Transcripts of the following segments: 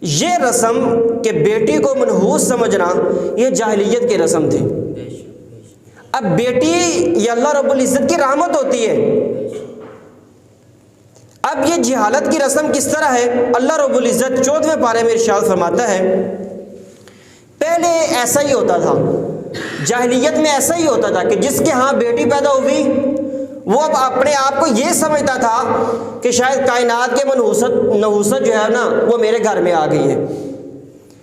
یہ رسم کہ بیٹی کو منحوس سمجھنا یہ جاہلیت کی رسم تھی۔ اب بیٹی یہ اللہ رب العزت کی رحمت ہوتی ہے۔ اب یہ جہالت کی رسم کس طرح ہے؟ اللہ رب العزت 14ویں پارے میں ارشاد فرماتا ہے پہلے ایسا ہی ہوتا تھا، جاہلیت میں ایسا ہی ہوتا تھا کہ جس کے ہاں بیٹی پیدا ہوئی وہ اب اپنے آپ کو یہ سمجھتا تھا کہ شاید کائنات کے نحوست جو ہے نا وہ میرے گھر میں آ گئی ہے۔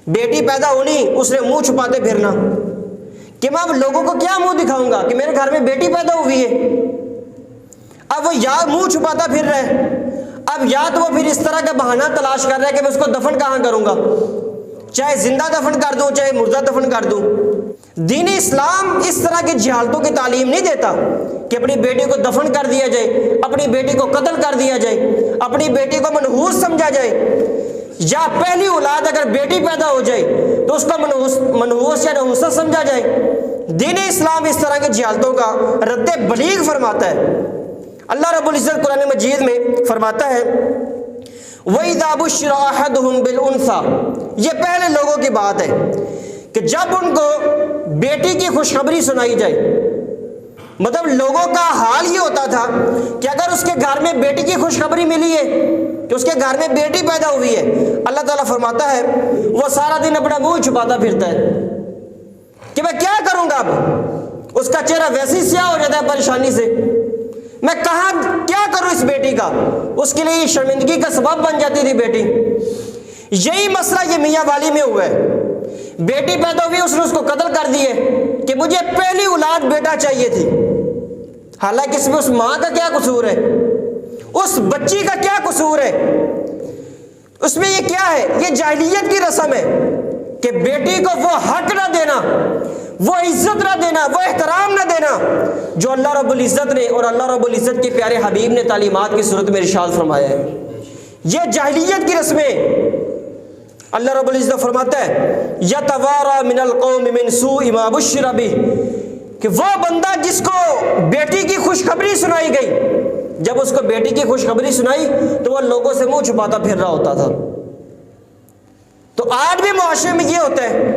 بیٹی پیدا ہونی اس نے منہ چھپاتے پھرنا کہ میں اب لوگوں کو کیا منہ دکھاؤں گا کہ میرے گھر میں بیٹی پیدا ہوئی ہے۔ اب وہ یا منہ چھپاتا پھر رہا ہے، اب یا تو وہ پھر اس طرح کا بہانہ تلاش کر رہا ہے کہ میں اس کو دفن کہاں کروں گا، چاہے زندہ دفن کر دوں چاہے مردہ دفن کر دوں۔ دین اسلام اس طرح کی جہالتوں کی تعلیم نہیں دیتا کہ اپنی بیٹی کو دفن کر دیا جائے، اپنی بیٹی کو قتل کر دیا جائے، اپنی بیٹی کو منحوس سمجھا جائے، یا پہلی اولاد اگر بیٹی پیدا ہو جائے تو اس کو منحوس یا نحوست سمجھا جائے۔ دین اسلام اس طرح کی جہالتوں کا رد بلیغ فرماتا ہے۔ اللہ رب العزت قرآن مجید میں فرماتا ہے وَإِذَا بُشِّرَ أَحَدُهُمْ بِالْأُنثَىٰ، یہ پہلے لوگوں کی بات ہے کہ جب ان کو بیٹی کی خوشخبری سنائی جائے، مطلب لوگوں کا حال یہ ہوتا تھا کہ اگر اس کے گھر میں بیٹی کی خوشخبری ملی ہے کہ اس کے گھر میں بیٹی پیدا ہوئی ہے، اللہ تعالیٰ فرماتا ہے وہ سارا دن اپنا منہ چھپاتا پھرتا ہے کہ میں کیا کروں گا، اب اس کا چہرہ ویسے ہی سیاہ ہو جاتا ہے پریشانی سے، میں کہاں کیا کروں اس بیٹی کا، اس کے لیے شرمندگی کا سبب بن جاتی تھی بیٹی۔ یہی مسئلہ یہ میاں والی میں ہوا ہے، بیٹی پیدا ہوئی اس نے اس کو قتل کر دیے کہ مجھے پہلی اولاد بیٹا چاہیے تھی، حالانکہ اس میں اس ماں کا کیا قصور ہے، اس بچی کا کیا قصور ہے، اس میں یہ کیا ہے، یہ جاہلیت کی رسم ہے کہ بیٹی کو وہ حق نہ دینا، وہ عزت نہ دینا، وہ احترام نہ دینا جو اللہ رب العزت نے اور اللہ رب العزت کے پیارے حبیب نے تعلیمات کی صورت میں ارشاد فرمایا ہے۔ یہ جاہلیت کی رسمیں اللہ رب العزت فرماتا ہے یتوارا من القوم من سوء ما بشر بہ، کہ وہ بندہ جس کو بیٹی کی خوشخبری سنائی گئی، جب اس کو بیٹی کی خوشخبری سنائی تو وہ لوگوں سے منہ چھپاتا پھر رہا ہوتا تھا۔ تو آج بھی معاشرے میں یہ ہوتا ہے،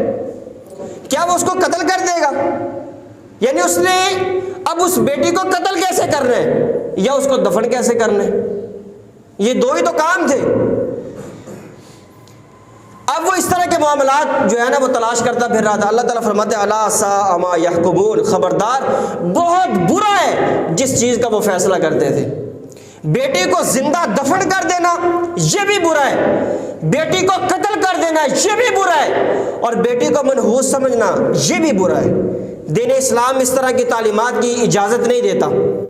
کیا وہ اس کو قتل کر دے گا، یعنی اس نے اب اس بیٹی کو قتل کیسے کرنا ہے یا اس کو دفن کیسے کرنا ہے، یہ دو ہی تو کام تھے۔ اب وہ اس طرح کے معاملات جو ہے نا وہ تلاش کرتا پھر رہا تھا۔ اللہ تعالیٰ فرماتے ہیں الا ساء ما یحکمون، خبردار بہت برا ہے جس چیز کا وہ فیصلہ کرتے تھے۔ بیٹی کو زندہ دفن کر دینا یہ بھی برا ہے، بیٹی کو قتل کر دینا یہ بھی برا ہے، اور بیٹی کو منحوس سمجھنا یہ بھی برا ہے۔ دین اسلام اس طرح کی تعلیمات کی اجازت نہیں دیتا۔